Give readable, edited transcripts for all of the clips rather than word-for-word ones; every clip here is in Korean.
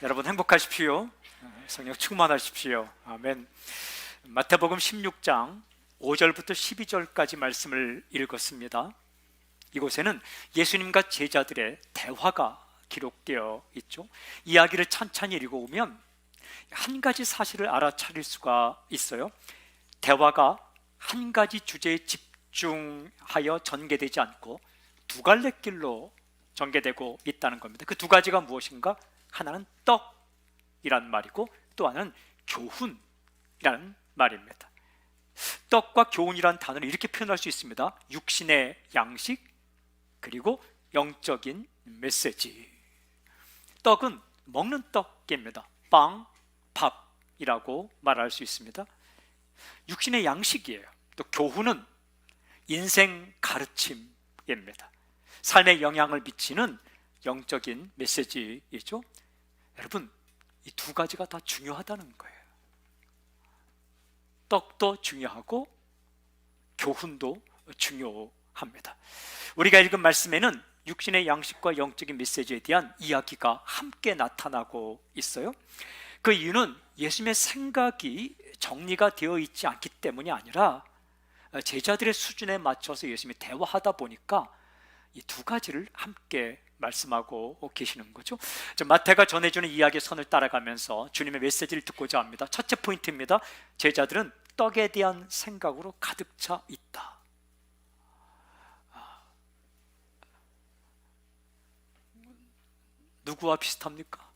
여러분 행복하십시오. 성령 충만하십시오. 아멘. 마태복음 16장 5절부터 12절까지 말씀을 읽었습니다. 이곳에는 예수님과 제자들의 대화가 기록되어 있죠. 이야기를 천천히 읽어오면 한 가지 사실을 알아차릴 수가 있어요. 대화가 한 가지 주제에 집중하여 전개되지 않고 두 갈래 길로 전개되고 있다는 겁니다. 그 두 가지가 무엇인가? 하나는 떡이란 말이고 또 하나는 교훈이라는 말입니다. 떡과 교훈이라는 단어를 이렇게 표현할 수 있습니다. 육신의 양식 그리고 영적인 메시지. 떡은 먹는 떡입니다. 빵, 밥이라고 말할 수 있습니다. 육신의 양식이에요. 또 교훈은 인생 가르침입니다. 삶에 영향을 미치는 영적인 메시지이죠. 여러분, 이 두 가지가 다 중요하다는 거예요. 떡도 중요하고 교훈도 중요합니다. 우리가 읽은 말씀에는 육신의 양식과 영적인 메시지에 대한 이야기가 함께 나타나고 있어요. 그 이유는 예수님의 생각이 정리가 되어 있지 않기 때문이 아니라 제자들의 수준에 맞춰서 예수님이 대화하다 보니까 이 두 가지를 함께 말씀하고 계시는 거죠. 마태가 전해주는 이야기의 선을 따라가면서 주님의 메시지를 듣고자 합니다. 첫째 포인트입니다. 제자들은 떡에 대한 생각으로 가득 차 있다. 누구와 비슷합니까?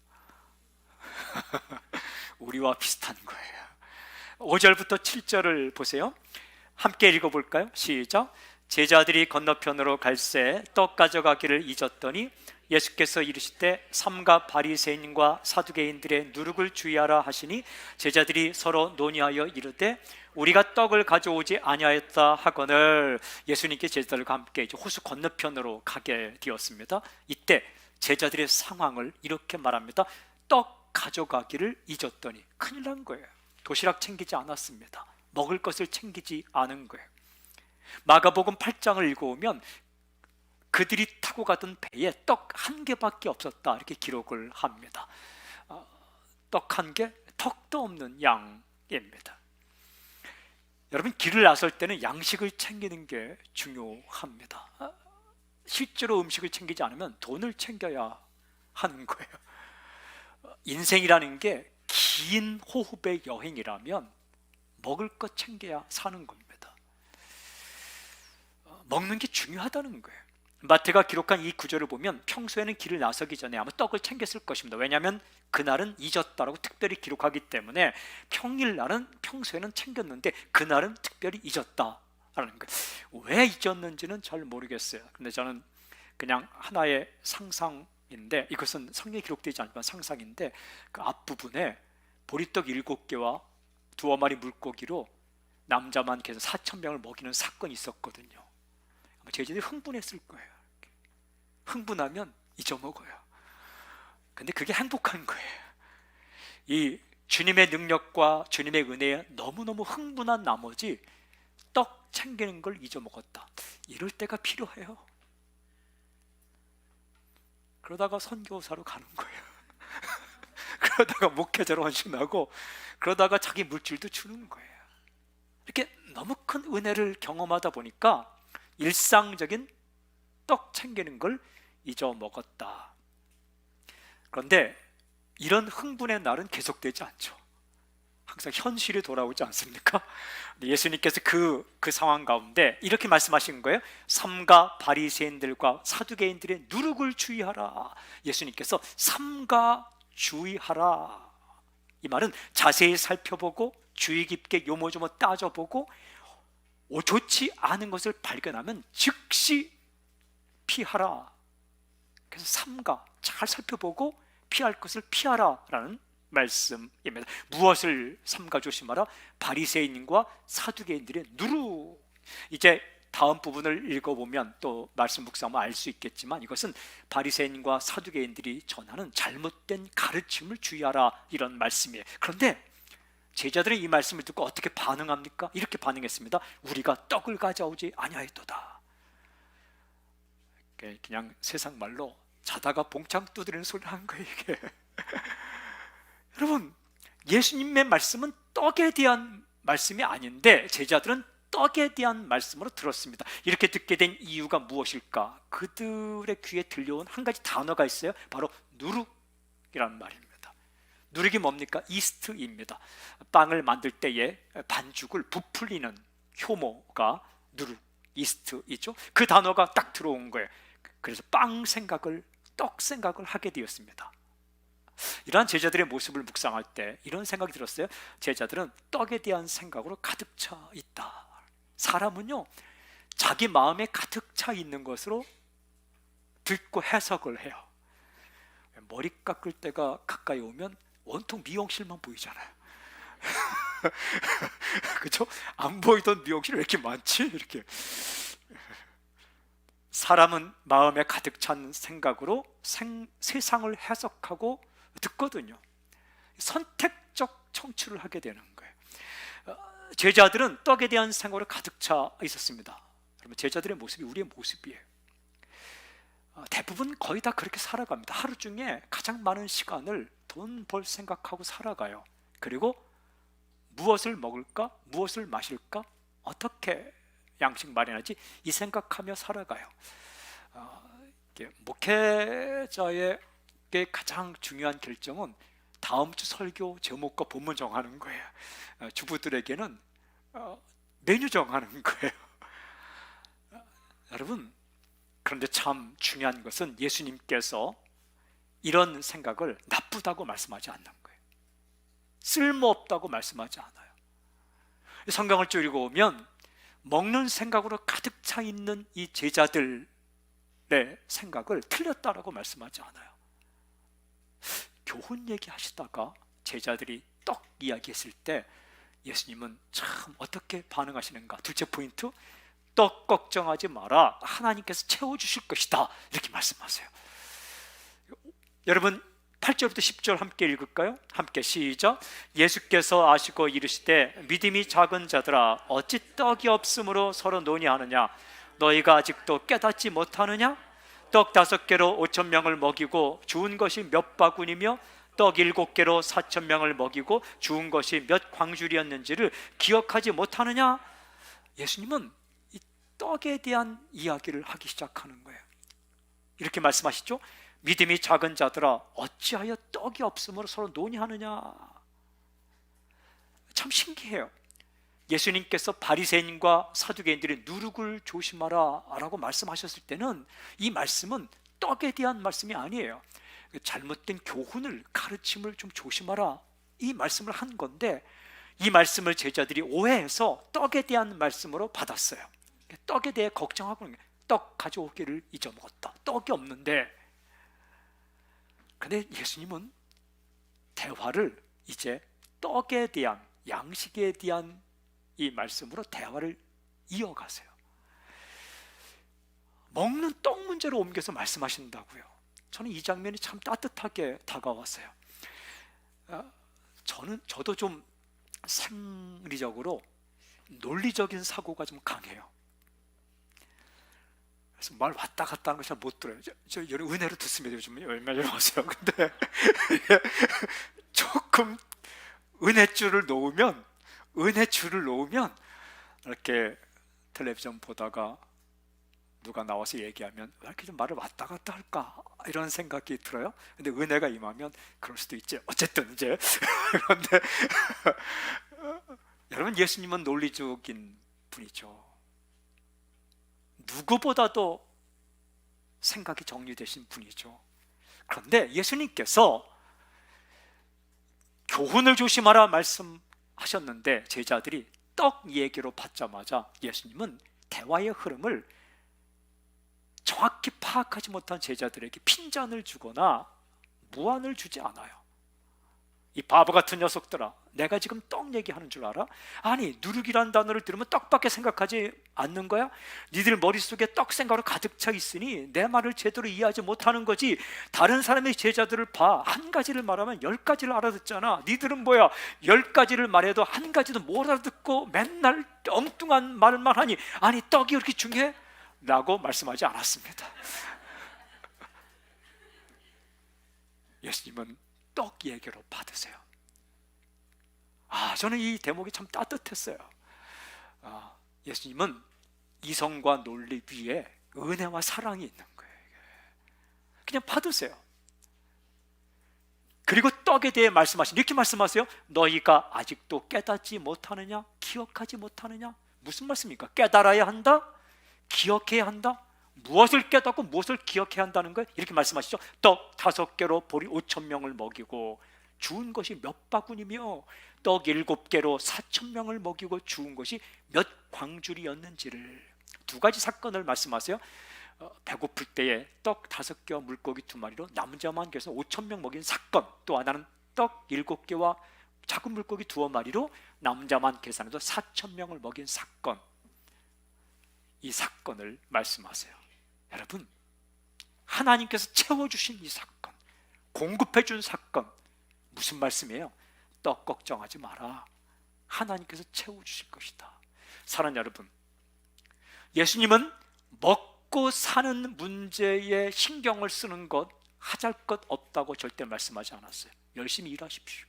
우리와 비슷한 거예요. 5절부터 7절을 보세요. 함께 읽어볼까요? 시작. 제자들이 건너편으로 갈새 떡 가져가기를 잊었더니 예수께서 이르시되 삼가 바리새인과 사두개인들의 누룩을 주의하라 하시니 제자들이 서로 논의하여 이르되 우리가 떡을 가져오지 아니하였다 하거늘. 예수님께 제자들과 함께 이제 호수 건너편으로 가게 되었습니다. 이때 제자들의 상황을 이렇게 말합니다. 떡 가져가기를 잊었더니. 큰일 난 거예요. 도시락 챙기지 않았습니다. 먹을 것을 챙기지 않은 거예요. 마가복음 8장을 읽어오면 그들이 타고 가던 배에 떡 한 개밖에 없었다 이렇게 기록을 합니다. 떡 한 개, 턱도 없는 양입니다. 여러분, 길을 나설 때는 양식을 챙기는 게 중요합니다. 실제로 음식을 챙기지 않으면 돈을 챙겨야 하는 거예요. 인생이라는 게 긴 호흡의 여행이라면 먹을 것 챙겨야 사는 겁니다. 먹는 게 중요하다는 거예요. 마태가 기록한 이 구절을 보면 평소에는 길을 나서기 전에 아마 떡을 챙겼을 것입니다. 왜냐하면 그날은 잊었다라고 특별히 기록하기 때문에 평일날은 평소에는 챙겼는데 그날은 특별히 잊었다라는 거예요. 왜 잊었는지는 잘 모르겠어요. 근데 저는 그냥 하나의 상상인데, 이것은 성경에 기록되지 않지만 상상인데, 그 앞부분에 보리떡 7개와 두어 마리 물고기로 남자만 계속 4,000명을 먹이는 사건이 있었거든요. 제자들이 흥분했을 거예요. 흥분하면 잊어먹어요. 근데 그게 행복한 거예요. 이 주님의 능력과 주님의 은혜에 너무너무 흥분한 나머지 떡 챙기는 걸 잊어먹었다. 이럴 때가 필요해요. 그러다가 선교사로 가는 거예요. 그러다가 목회자로 헌신하고 그러다가 자기 물질도 주는 거예요. 이렇게 너무 큰 은혜를 경험하다 보니까 일상적인 떡 챙기는 걸 잊어먹었다. 그런데 이런 흥분의 날은 계속되지 않죠. 항상 현실이 돌아오지 않습니까? 예수님께서 그 상황 가운데 이렇게 말씀하신 거예요. 삼가 바리새인들과 사두개인들의 누룩을 주의하라. 예수님께서 삼가 주의하라. 이 말은 자세히 살펴보고 주의 깊게 요모조모 따져보고 좋지 않은 것을 발견하면 즉시 피하라. 그래서 삼가, 잘 살펴보고 피할 것을 피하라라는 말씀입니다. 무엇을 삼가 조심하라? 바리새인과 사두개인들의 누룩. 이제 다음 부분을 읽어보면 또 말씀 묵상하면 알 수 있겠지만 이것은 바리새인과 사두개인들이 전하는 잘못된 가르침을 주의하라 이런 말씀이에요. 그런데 제자들은 이 말씀을 듣고 어떻게 반응합니까? 이렇게 반응했습니다. 우리가 떡을 가져오지 아니하였도다. 그냥 세상 말로 자다가 봉창 두드리는 소리를 한 거예요. 이게 여러분, 예수님의 말씀은 떡에 대한 말씀이 아닌데 제자들은 떡에 대한 말씀으로 들었습니다. 이렇게 듣게 된 이유가 무엇일까? 그들의 귀에 들려온 한 가지 단어가 있어요. 바로 누룩이라는 말입니다. 누룩이 뭡니까? 이스트입니다. 빵을 만들 때에 반죽을 부풀리는 효모가 누룩, 이스트이죠. 그 단어가 딱 들어온 거예요. 그래서 빵 생각을, 떡 생각을 하게 되었습니다. 이러한 제자들의 모습을 묵상할 때 이런 생각이 들었어요. 제자들은 떡에 대한 생각으로 가득 차 있다. 사람은요, 자기 마음에 가득 차 있는 것으로 듣고 해석을 해요. 머리 깎을 때가 가까이 오면 온통 미용실만 보이잖아요. 그렇죠? 안 보이던 미용실이 왜 이렇게 많지? 이렇게. 사람은 마음에 가득 찬 생각으로 세상을 해석하고 듣거든요. 선택적 청취를 하게 되는 거예요. 제자들은 떡에 대한 생각으로 가득 차 있었습니다. 여러분, 제자들의 모습이 우리의 모습이에요. 대부분 거의 다 그렇게 살아갑니다. 하루 중에 가장 많은 시간을 돈 벌 생각하고 살아가요. 그리고 무엇을 먹을까? 무엇을 마실까? 어떻게 양식 마련하지? 이 생각하며 살아가요. 목회자의 가장 중요한 결정은 다음 주 설교 제목과 본문 정하는 거예요. 주부들에게는 메뉴 정하는 거예요. 여러분, 그런데 참 중요한 것은 예수님께서 이런 생각을 나쁘다고 말씀하지 않는 거예요. 쓸모없다고 말씀하지 않아요. 성경을 쭉 읽어보면 먹는 생각으로 가득 차 있는 이 제자들의 생각을 틀렸다라고 말씀하지 않아요. 교훈 얘기하시다가 제자들이 떡 이야기했을 때 예수님은 참 어떻게 반응하시는가? 둘째 포인트, 떡 걱정하지 마라, 하나님께서 채워주실 것이다, 이렇게 말씀하세요. 여러분, 8절부터 10절 함께 읽을까요? 함께 시작. 예수께서 아시고 이르시되 믿음이 작은 자들아, 어찌 떡이 없으므로 서로 논의하느냐? 너희가 아직도 깨닫지 못하느냐? 떡 5개로 5,000명을 먹이고 주운 것이 몇 바구니며 떡 7개로 4,000명을 먹이고 주운 것이 몇 광줄이었는지를 기억하지 못하느냐? 예수님은 이 떡에 대한 이야기를 하기 시작하는 거예요. 이렇게 말씀하시죠. 믿음이 작은 자들아, 어찌하여 떡이 없으므로 서로 논의하느냐? 참 신기해요. 예수님께서 바리새인과 사두개인들이 누룩을 조심하라 라고 말씀하셨을 때는 이 말씀은 떡에 대한 말씀이 아니에요. 잘못된 교훈을, 가르침을 좀 조심하라, 이 말씀을 한 건데, 이 말씀을 제자들이 오해해서 떡에 대한 말씀으로 받았어요. 떡에 대해 걱정하고 있는 거예요. 떡 가져오기를 잊어먹었다. 떡이 없는데. 근데 예수님은 대화를 이제 떡에 대한, 양식에 대한 이 말씀으로 대화를 이어가세요. 먹는 떡 문제로 옮겨서 말씀하신다고요. 저는 이 장면이 참 따뜻하게 다가왔어요. 저도 좀 생리적으로 논리적인 사고가 좀 강해요. 그래서 말 왔다 갔다 하는 거 잘 못 들어요. 저 은혜로 듣습니다. 요즘 얼마 전에 왔어요. 근데 조금 은혜줄을 놓으면 이렇게 텔레비전 보다가 누가 나와서 얘기하면 왜 이렇게 좀 말을 왔다 갔다 할까, 이런 생각이 들어요. 근데 은혜가 임하면 그럴 수도 있지. 어쨌든 이제 그런데 여러분, 예수님은 논리적인 분이죠. 누구보다도 생각이 정리되신 분이죠. 그런데 예수님께서 교훈을 조심하라 말씀하셨는데 제자들이 떡 얘기로 받자마자 예수님은 대화의 흐름을 정확히 파악하지 못한 제자들에게 핀잔을 주거나 무안을 주지 않아요. 이 바보 같은 녀석들아, 내가 지금 떡 얘기하는 줄 알아? 아니, 누룩이라는 단어를 들으면 떡밖에 생각하지 않는 거야? 니들 머릿속에 떡 생각으로 가득 차 있으니 내 말을 제대로 이해하지 못하는 거지. 다른 사람의 제자들을 봐. 한 가지를 말하면 10가지를 알아듣잖아. 니들은 뭐야? 10가지를 말해도 한 가지도 못 알아듣고 맨날 엉뚱한 말만 하니, 아니, 떡이 그렇게 중요해? 라고 말씀하지 않았습니다. 예수님은 떡 얘기로 받으세요. 저는 이 대목이 참 따뜻했어요. 예수님은 이성과 논리 위에 은혜와 사랑이 있는 거예요. 그냥 받으세요. 그리고 떡에 대해 말씀하신, 이렇게 말씀하세요. 너희가 아직도 깨닫지 못하느냐? 기억하지 못하느냐? 무슨 말씀입니까? 깨달아야 한다? 기억해야 한다? 무엇을 깨닫고 무엇을 기억해야 한다는 거예요? 이렇게 말씀하시죠. 떡 5개로 보리 5,000명을 먹이고 주운 것이 몇 바구니며 떡 7개로 4,000명을 먹이고 주운 것이 몇 광줄이었는지를, 두 가지 사건을 말씀하세요. 배고플 때에 떡 5개와 물고기 2마리로 남은 자만 계서 5,000명 먹인 사건, 또 하나는 떡 7개와 작은 물고기 2마리로 남은 자만 계산해도 4,000명을 먹인 사건, 이 사건을 말씀하세요. 여러분, 하나님께서 채워주신 이 사건, 공급해준 사건, 무슨 말씀이에요? 떡 걱정하지 마라. 하나님께서 채워주실 것이다. 사랑하는 여러분, 예수님은 먹고 사는 문제에 신경을 쓰는 것, 하잘 것 없다고 절대 말씀하지 않았어요. 열심히 일하십시오.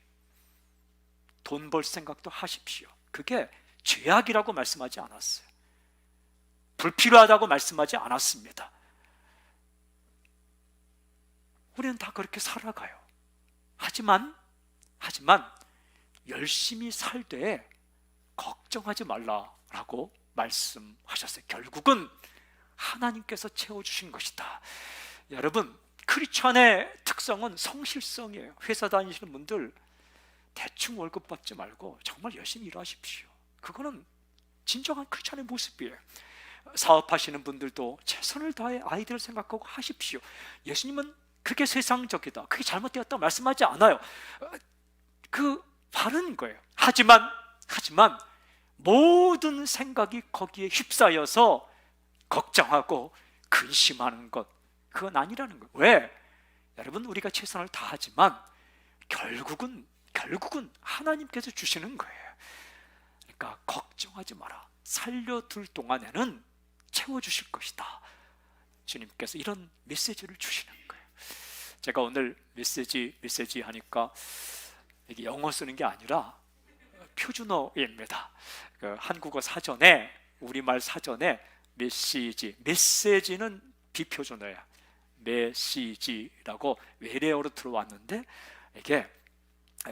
돈 벌 생각도 하십시오. 그게 죄악이라고 말씀하지 않았어요. 불필요하다고 말씀하지 않았습니다. 우리는 다 그렇게 살아가요. 하지만 열심히 살 때 걱정하지 말라라고 말씀하셨어요. 결국은 하나님께서 채워주신 것이다. 여러분, 크리스찬의 특성은 성실성이에요. 회사 다니시는 분들 대충 월급 받지 말고 정말 열심히 일하십시오. 그거는 진정한 크리스찬의 모습이에요. 사업하시는 분들도 최선을 다해 아이들을 생각하고 하십시오. 예수님은 그게 세상적이다, 그게 잘못되었다 말씀하지 않아요. 그 바른 거예요. 하지만 모든 생각이 거기에 휩싸여서 걱정하고 근심하는 것, 그건 아니라는 거예요. 왜? 여러분, 우리가 최선을 다하지만 결국은 하나님께서 주시는 거예요. 그러니까 걱정하지 마라. 살려둘 동안에는 채워주실 것이다. 주님께서 이런 메시지를 주시는 거예요. 제가 오늘 메시지 하니까 이게 영어 쓰는 게 아니라 표준어입니다. 그 한국어 사전에, 우리말 사전에 메시지는 비표준어야. 메시지라고 외래어로 들어왔는데 이게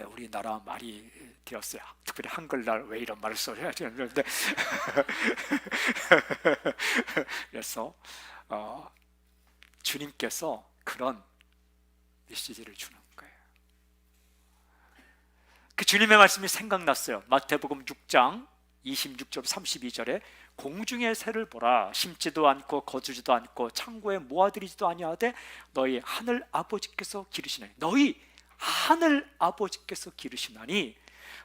우리나라 말이 되었어요. 특별히 한글날 왜 이런 말을 써야 되는데 그래서 주님께서 그런 메시지를 주는 거예요. 그 주님의 말씀이 생각났어요. 마태복음 6장 26절 32절에 공중의 새를 보라. 심지도 않고 거두지도 않고 창고에 모아들이지도 아니하되 너희 하늘 아버지께서 기르시나니, 너희 하늘 아버지께서 기르시나니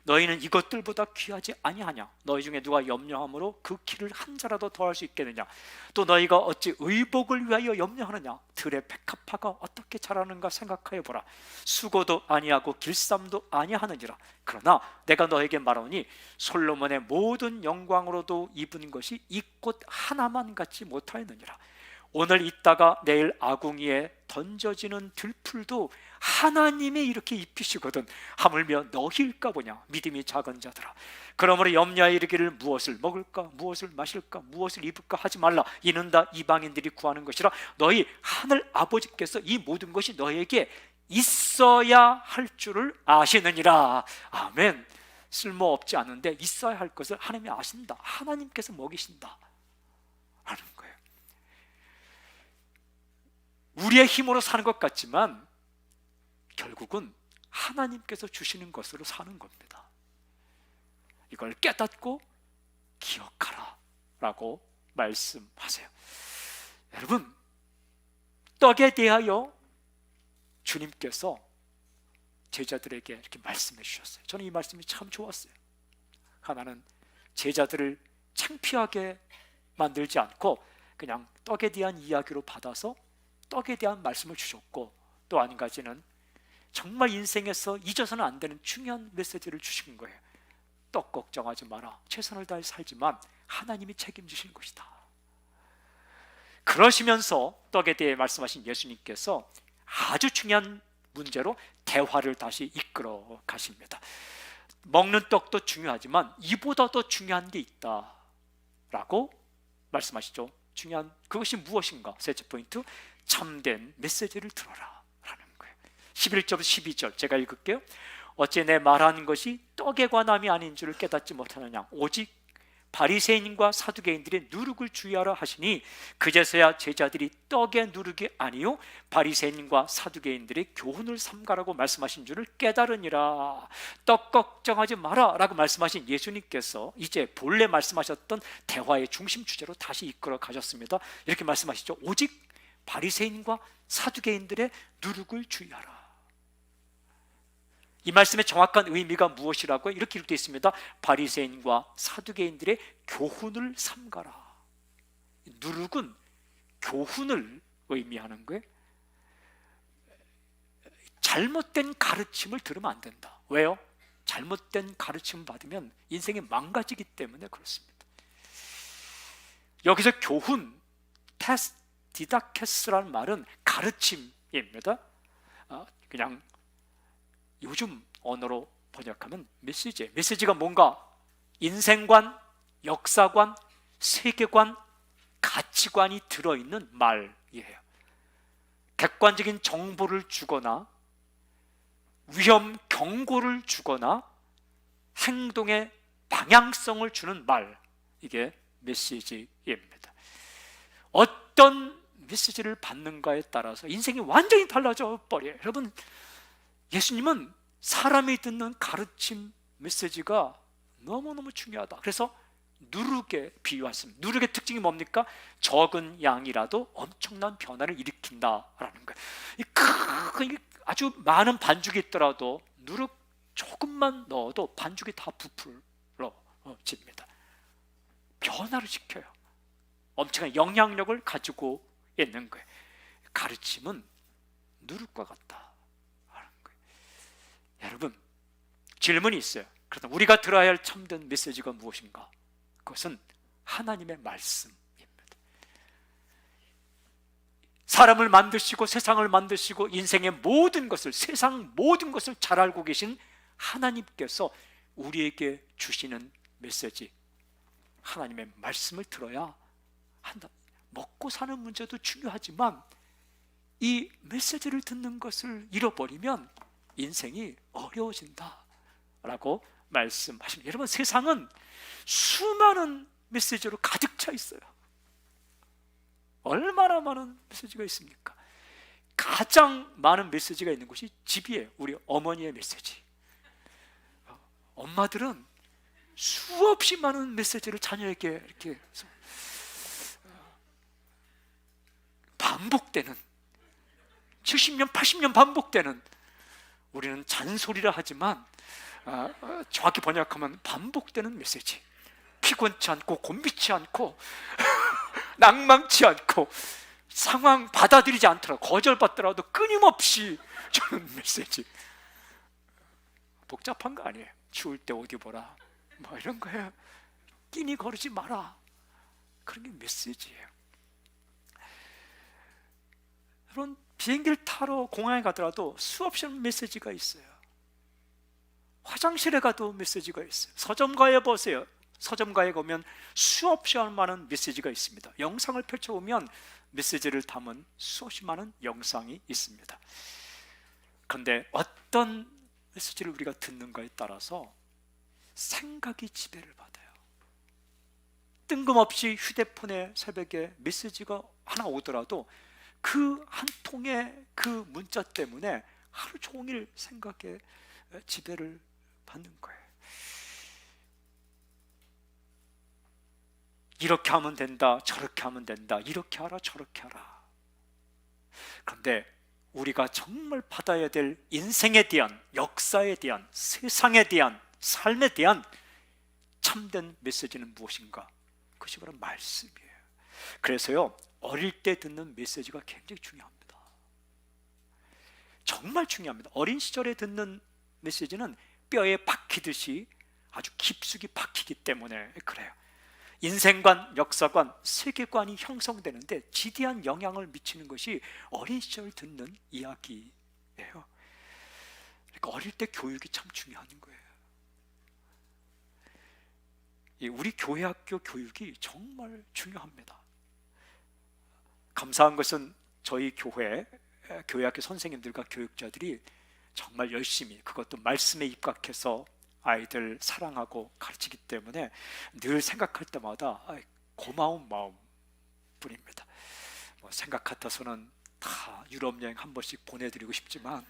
너희는 이것들보다 귀하지 아니하냐? 너희 중에 누가 염려함으로 그 길을 한 자라도 더할 수 있겠느냐? 또 너희가 어찌 의복을 위하여 염려하느냐? 들의 백합화가 어떻게 자라는가 생각하여 보라. 수고도 아니하고 길쌈도 아니하느니라. 그러나 내가 너에게 말하오니 솔로몬의 모든 영광으로도 입은 것이 이 꽃 하나만 같지 못하였느니라. 오늘 있다가 내일 아궁이에 던져지는 들풀도 하나님이 이렇게 입히시거든 하물며 너희일까 보냐, 믿음이 작은 자들아. 그러므로 염려하여 이르기를 무엇을 먹을까, 무엇을 마실까, 무엇을 입을까 하지 말라. 이는 다 이방인들이 구하는 것이라. 너희 하늘 아버지께서 이 모든 것이 너희에게 있어야 할 줄을 아시느니라. 아멘. 쓸모없지 않은데 있어야 할 것을 하나님이 아신다. 하나님께서 먹이신다 하는 거예요. 우리의 힘으로 사는 것 같지만 결국은 하나님께서 주시는 것으로 사는 겁니다. 이걸 깨닫고 기억하라 라고 말씀하세요. 여러분, 떡에 대하여 주님께서 제자들에게 이렇게 말씀해 주셨어요. 저는 이 말씀이 참 좋았어요. 하나는 제자들을 창피하게 만들지 않고 그냥 떡에 대한 이야기로 받아서 떡에 대한 말씀을 주셨고, 또 한 가지는 정말 인생에서 잊어서는 안 되는 중요한 메시지를 주신 거예요. 떡 걱정하지 마라. 최선을 다해 살지만 하나님이 책임지실 것이다. 그러시면서 떡에 대해 말씀하신 예수님께서 아주 중요한 문제로 대화를 다시 이끌어 가십니다. 먹는 떡도 중요하지만 이보다 더 중요한 게 있다라고 말씀하시죠. 중요한 그것이 무엇인가? 셋째 포인트, 참된 메시지를 들어라 라는 거예요. 11절부터 12절 제가 읽을게요. 어째 내 말하는 것이 떡에 관함이 아닌 줄을 깨닫지 못하느냐. 오직 바리새인과 사두개인들의 누룩을 주의하라 하시니 그제서야 제자들이 떡의 누룩이 아니요 바리새인과 사두개인들의 교훈을 삼가라고 말씀하신 줄을 깨달으니라. 떡 걱정하지 마라 라고 말씀하신 예수님께서 이제 본래 말씀하셨던 대화의 중심 주제로 다시 이끌어 가셨습니다. 이렇게 말씀하시죠. 오직 바리새인과 사두개인들의 누룩을 주의하라. 이 말씀의 정확한 의미가 무엇이라고 이렇게 되어 있습니다. 바리새인과 사두개인들의 교훈을 삼가라. 누룩은 교훈을 의미하는 거예요. 잘못된 가르침을 들으면 안 된다. 왜요? 잘못된 가르침을 받으면 인생이 망가지기 때문에 그렇습니다. 여기서 교훈, 테스, 디다케스라는 말은 가르침입니다. 그냥 요즘 언어로 번역하면 메시지. 메시지가 뭔가 인생관, 역사관, 세계관, 가치관이 들어있는 말이에요. 객관적인 정보를 주거나 위험 경고를 주거나 행동의 방향성을 주는 말, 이게 메시지입니다. 어떤 메시지를 받는가에 따라서 인생이 완전히 달라져 버려요. 여러분, 예수님은 사람이 듣는 가르침 메시지가 너무너무 중요하다. 그래서 누룩에 비유했습니다. 누룩의 특징이 뭡니까? 적은 양이라도 엄청난 변화를 일으킨다라는 거예요. 아주 많은 반죽이 있더라도 누룩 조금만 넣어도 반죽이 다 부풀어집니다. 변화를 시켜요. 엄청난 영향력을 가지고 있는 거예요. 가르침은 누룩과 같다. 여러분, 질문이 있어요. 그렇다면 우리가 들어야 할 참된 메시지가 무엇인가? 그것은 하나님의 말씀입니다. 사람을 만드시고 세상을 만드시고 인생의 모든 것을, 세상 모든 것을 잘 알고 계신 하나님께서 우리에게 주시는 메시지, 하나님의 말씀을 들어야 한다. 먹고 사는 문제도 중요하지만 이 메시지를 듣는 것을 잃어버리면 인생이 어려워진다라고 말씀하십니다. 여러분, 세상은 수많은 메시지로 가득 차 있어요. 얼마나 많은 메시지가 있습니까? 가장 많은 메시지가 있는 곳이 집이에요. 우리 어머니의 메시지. 엄마들은 수없이 많은 메시지를 자녀에게 이렇게 반복되는, 70년, 80년 반복되는, 우리는 잔소리라 하지만 정확히 번역하면 반복되는 메시지. 피곤치 않고 곤비치 않고 낭망치 않고 상황 받아들이지 않더라도, 거절받더라도 끊임없이 주는 메시지. 복잡한 거 아니에요. 추울 때 옷 입어라, 뭐 이런 거예요. 끼니 거르지 마라, 그런 게 메시지예요. 여러분, 비행기를 타러 공항에 가더라도 수없이 메시지가 있어요. 화장실에 가도 메시지가 있어요. 서점가에 보세요. 서점가에 가면 수없이 많은 메시지가 있습니다. 영상을 펼쳐보면 메시지를 담은 수없이 많은 영상이 있습니다. 그런데 어떤 메시지를 우리가 듣는가에 따라서 생각이 지배를 받아요. 뜬금없이 휴대폰에 새벽에 메시지가 하나 오더라도 그 한 통의 그 문자 때문에 하루 종일 생각에 지배를 받는 거예요. 이렇게 하면 된다, 저렇게 하면 된다, 이렇게 하라, 저렇게 하라. 그런데 우리가 정말 받아야 될 인생에 대한, 역사에 대한, 세상에 대한, 삶에 대한 참된 메시지는 무엇인가? 그것이 바로 말씀이에요. 그래서요, 어릴 때 듣는 메시지가 굉장히 중요합니다. 정말 중요합니다. 어린 시절에 듣는 메시지는 뼈에 박히듯이 아주 깊숙이 박히기 때문에 그래요. 인생관, 역사관, 세계관이 형성되는데 지대한 영향을 미치는 것이 어린 시절 듣는 이야기예요. 그러니까 어릴 때 교육이 참 중요한 거예요. 우리 교회 학교 교육이 정말 중요합니다. 감사한 것은 저희 교회 학교 선생님들과 교육자들이 정말 열심히, 그것도 말씀에 입각해서 아이들 사랑하고 가르치기 때문에 늘 생각할 때마다 고마운 마음 뿐입니다. 생각 같아서는 다 유럽 여행 한 번씩 보내드리고 싶지만,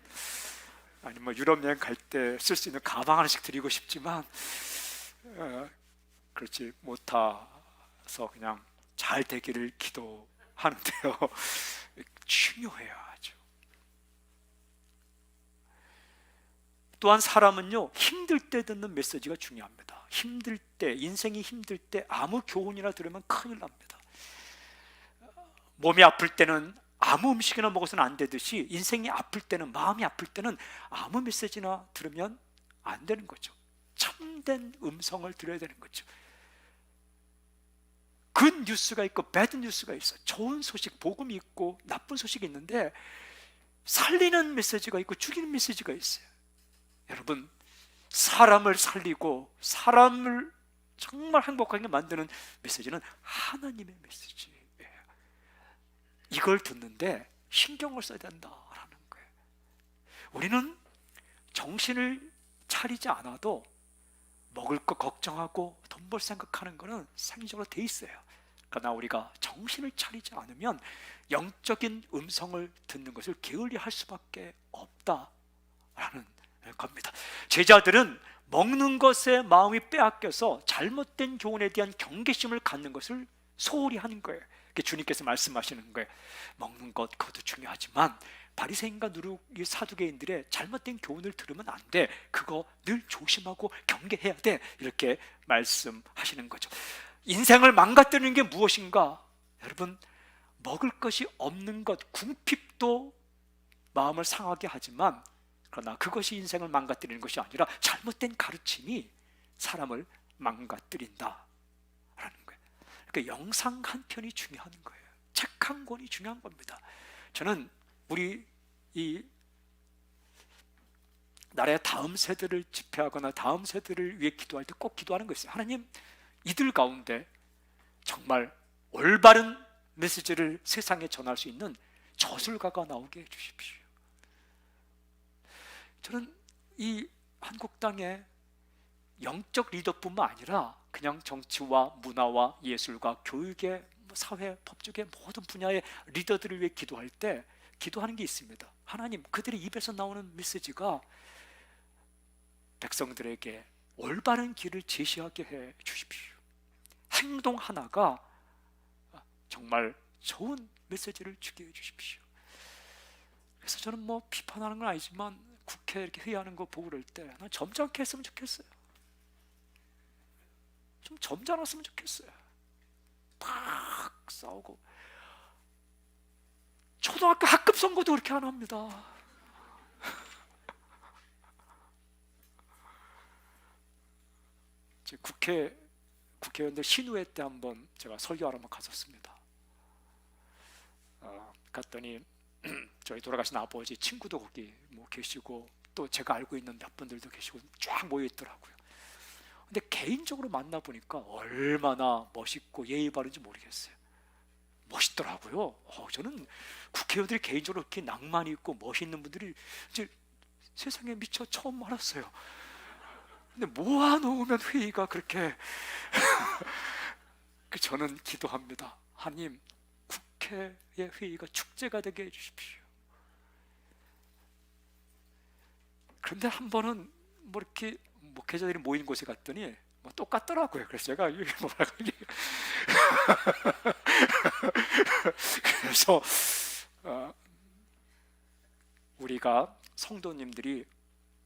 아니면 유럽 여행 갈 때 쓸 수 있는 가방 하나씩 드리고 싶지만 그렇지 못해서 그냥 잘 되기를 기도하는데요. 중요해요, 아주. 또한 사람은요, 힘들 때 듣는 메시지가 중요합니다. 힘들 때, 인생이 힘들 때 아무 교훈이나 들으면 큰일 납니다. 몸이 아플 때는 아무 음식이나 먹어서는 안 되듯이, 인생이 아플 때는, 마음이 아플 때는 아무 메시지나 들으면 안 되는 거죠. 참된 음성을 들어야 되는 거죠. 굿 뉴스가 있고 배드 뉴스가 있어. 좋은 소식, 복음이 있고 나쁜 소식이 있는데, 살리는 메시지가 있고 죽이는 메시지가 있어요. 여러분, 사람을 살리고 사람을 정말 행복하게 만드는 메시지는 하나님의 메시지예요. 이걸 듣는데 신경을 써야 된다라는 거예요. 우리는 정신을 차리지 않아도 먹을 거 걱정하고 돈 벌 생각하는 거는 생리적으로 돼 있어요. 그러나 우리가 정신을 차리지 않으면 영적인 음성을 듣는 것을 게을리할 수밖에 없다라는 겁니다. 제자들은 먹는 것에 마음이 빼앗겨서 잘못된 교훈에 대한 경계심을 갖는 것을 소홀히 하는 거예요. 주님께서 말씀하시는 거예요. 먹는 것, 그것도 중요하지만 바리새인과 사두개인들의 잘못된 교훈을 들으면 안 돼. 그거 늘 조심하고 경계해야 돼. 이렇게 말씀하시는 거죠. 인생을 망가뜨리는 게 무엇인가? 여러분, 먹을 것이 없는 것, 궁핍도 마음을 상하게 하지만, 그러나 그것이 인생을 망가뜨리는 것이 아니라 잘못된 가르침이 사람을 망가뜨린다 라는 거예요. 그러니까 영상 한 편이 중요한 거예요. 책 한 권이 중요한 겁니다. 저는 우리 이 나라의 다음 세대를 집회하거나 다음 세대를 위해 기도할 때 꼭 기도하는 거 있어요. 하나님, 이들 가운데 정말 올바른 메시지를 세상에 전할 수 있는 저술가가 나오게 해주십시오. 저는 이 한국 땅에 영적 리더뿐만 아니라 그냥 정치와 문화와 예술과 교육의 사회, 법적의 모든 분야의 리더들을 위해 기도할 때 기도하는 게 있습니다. 하나님, 그들의 입에서 나오는 메시지가 백성들에게 올바른 길을 제시하게 해 주십시오. 행동 하나가 정말 좋은 메시지를 주게 해 주십시오. 그래서 저는 비판하는 건 아니지만 국회 이렇게 회의하는 거 보고 그럴 때 난 점잖게 했으면 좋겠어요. 좀 점잖았으면 좋겠어요. 팍 싸우고. 초등학교 학급 선거도 그렇게 안 합니다. 국회의원들 신우회 때 한번 제가 설교하러 한번 갔었습니다. 갔더니 저희 돌아가신 아버지 친구도 거기 계시고, 또 제가 알고 있는 몇 분들도 계시고 쫙 모여 있더라고요. 근데 개인적으로 만나보니까 얼마나 멋있고 예의 바른지 모르겠어요. 멋있더라고요. 저는 국회의원들이 개인적으로 그렇게 낭만이 있고 멋있는 분들이 이제 세상에 미처 처음 알았어요. 근데 모아놓으면 회의가 그렇게 저는 기도합니다. 하나님, 국회의 회의가 축제가 되게 해주십시오. 그런데 한 번은 이렇게 목회자들이 모인 곳에 갔더니 똑같더라고요. 그래서 제가 이게 뭐라고 그래서 우리가 성도님들이,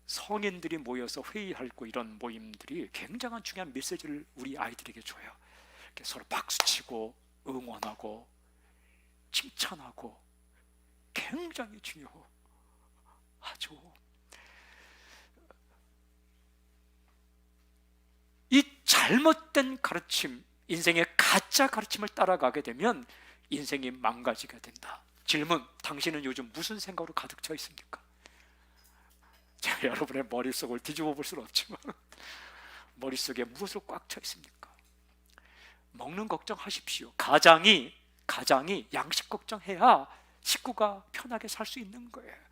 성인들이 모여서 회의하고 이런 모임들이 굉장한 중요한 메시지를 우리 아이들에게 줘요. 이렇게 서로 박수치고 응원하고 칭찬하고 굉장히 중요하죠. 이 잘못된 가르침, 인생의 가짜 가르침을 따라가게 되면 인생이 망가지게 된다. 질문, 당신은 요즘 무슨 생각으로 가득 차 있습니까? 제가 여러분의 머릿속을 뒤집어 볼 수는 없지만 머릿속에 무엇으로 꽉 차 있습니까? 먹는 걱정하십시오. 가장이 양식 걱정해야 식구가 편하게 살 수 있는 거예요.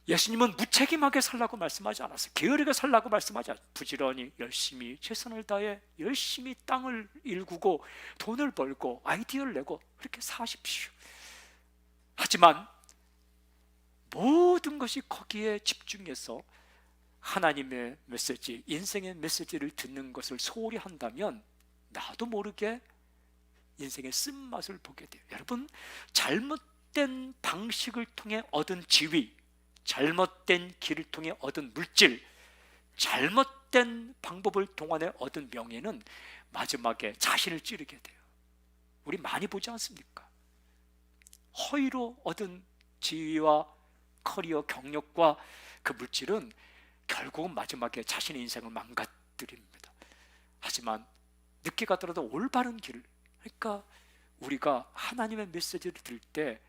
예수님은 무책임하게 살라고 말씀하지 않았어요. 게으르게 살라고 말씀하지 않았어요. 부지런히 열심히 최선을 다해 열심히 땅을 일구고 돈을 벌고 아이디어를 내고 그렇게 사십시오. 하지만 모든 것이 거기에 집중해서 하나님의 메시지, 인생의 메시지를 듣는 것을 소홀히 한다면 나도 모르게 인생의 쓴맛을 보게 돼요. 여러분, 잘못된 방식을 통해 얻은 지위, 잘못된 길을 통해 얻은 물질, 잘못된 방법을 동원해 얻은 명예는 마지막에 자신을 찌르게 돼요. 우리 많이 보지 않습니까? 허위로 얻은 지위와 커리어, 경력과 그 물질은 결국은 마지막에 자신의 인생을 망가뜨립니다. 하지만 늦게 가더라도 올바른 길을, 그러니까 우리가 하나님의 메시지를 들을 때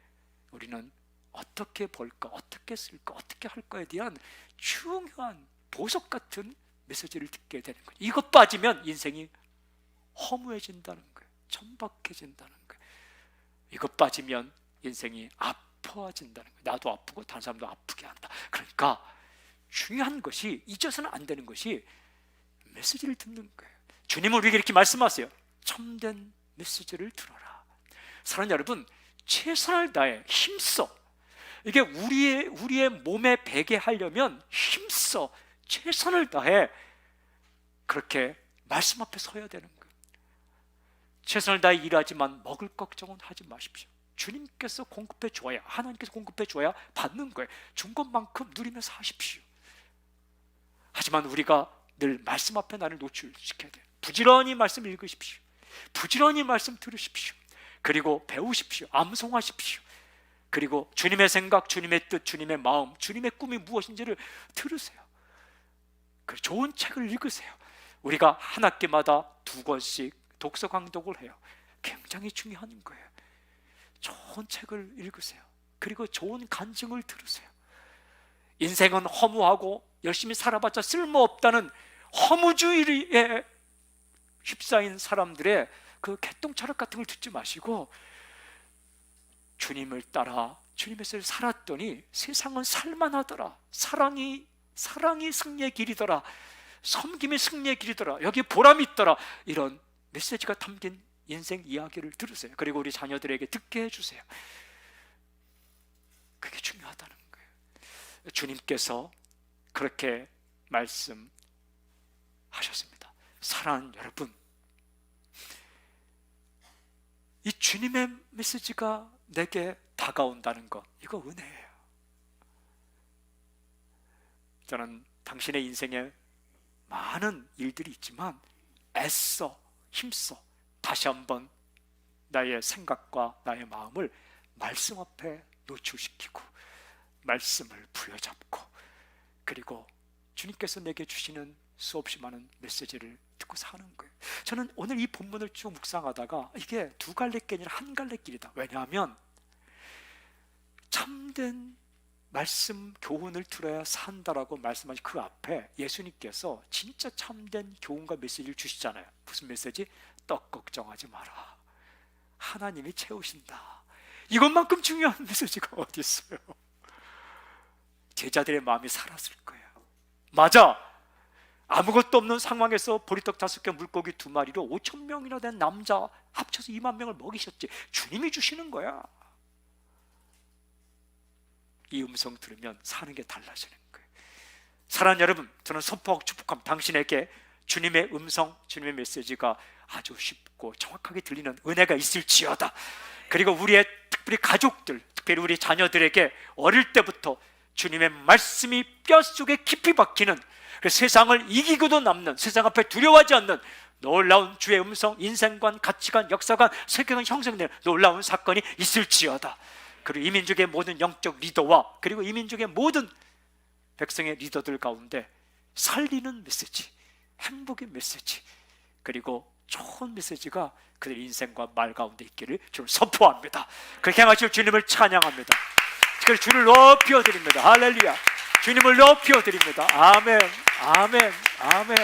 우리는 어떻게 벌까, 어떻게 쓸까, 어떻게 할까에 대한 중요한 보석 같은 메시지를 듣게 되는 거예요. 이것 빠지면 인생이 허무해진다는 거예요. 천박해진다는 거예요. 이것 빠지면 인생이 아파진다는 거예요. 나도 아프고 다른 사람도 아프게 한다. 그러니까 중요한 것이, 잊어서는 안 되는 것이 메시지를 듣는 거예요. 주님은 우리에게 이렇게 말씀하세요. 참된 메시지를 들어라. 사랑하는 여러분, 최선을 다해 힘써. 이게 우리의 몸에 배게 하려면 힘써, 최선을 다해 그렇게 말씀 앞에 서야 되는 거예요. 최선을 다해 일하지만 먹을 걱정은 하지 마십시오. 주님께서 공급해 줘야, 하나님께서 공급해 줘야 받는 거예요. 준 것만큼 누리면서 하십시오. 하지만 우리가 늘 말씀 앞에 나를 노출시켜야 돼요. 부지런히 말씀 읽으십시오. 부지런히 말씀 들으십시오. 그리고 배우십시오. 암송하십시오. 그리고 주님의 생각, 주님의 뜻, 주님의 마음, 주님의 꿈이 무엇인지를 들으세요. 좋은 책을 읽으세요. 우리가 한 학기마다 2권씩 독서 강독을 해요. 굉장히 중요한 거예요. 좋은 책을 읽으세요. 그리고 좋은 간증을 들으세요. 인생은 허무하고 열심히 살아봤자 쓸모없다는 허무주의에 휩싸인 사람들의 그 개똥철학 같은 걸 듣지 마시고 주님을 따라 주님의 뜻을 살았더니 세상은 살만하더라. 사랑이 승리의 길이더라. 섬김이 승리의 길이더라. 여기 보람이 있더라. 이런 메시지가 담긴 인생 이야기를 들으세요. 그리고 우리 자녀들에게 듣게 해주세요. 그게 중요하다는 거예요. 주님께서 그렇게 말씀하셨습니다. 사랑하는 여러분, 이 주님의 메시지가 내게 다가온다는 것, 이거 은혜예요. 저는 당신의 인생에 많은 일들이 있지만 애써 힘써 다시 한번 나의 생각과 나의 마음을 말씀 앞에 노출시키고 말씀을 부여잡고 그리고 주님께서 내게 주시는 수없이 많은 메시지를 듣고 사는 거예요. 저는 오늘 이 본문을 쭉 묵상하다가 이게 두 갈래 길이 아니라 한 갈래 길이다. 왜냐하면 참된 말씀 교훈을 들어야 산다라고 말씀하신 그 앞에 예수님께서 진짜 참된 교훈과 메시지를 주시잖아요. 무슨 메시지? 떡 걱정하지 마라. 하나님이 채우신다. 이것만큼 중요한 메시지가 어디 있어요? 제자들의 마음이 살았을 거예요. 맞아. 아무것도 없는 상황에서 보리떡 5개 물고기 2마리로 5,000명이나 된 남자 합쳐서 2만 명을 먹이셨지. 주님이 주시는 거야. 이 음성 들으면 사는 게 달라지는 거예요. 사랑하는 여러분, 저는 선포하고 축복합니다. 당신에게 주님의 음성, 주님의 메시지가 아주 쉽고 정확하게 들리는 은혜가 있을지어다. 그리고 우리의 특별히 가족들, 특별히 우리 자녀들에게 어릴 때부터 주님의 말씀이 뼛속에 깊이 박히는, 세상을 이기고도 남는, 세상 앞에 두려워하지 않는 놀라운 주의 음성, 인생관, 가치관, 역사관, 세계관 형성되는 놀라운 사건이 있을지어다. 그리고 이 민족의 모든 영적 리더와 그리고 이 민족의 모든 백성의 리더들 가운데 살리는 메시지, 행복의 메시지, 그리고 좋은 메시지가 그들 인생과 말 가운데 있기를 주님 선포합니다. 그렇게 행하실 주님을 찬양합니다. 그래서 주를 높여 드립니다. 할렐루야. 주님을 높여 드립니다. 아멘, 아멘, 아멘.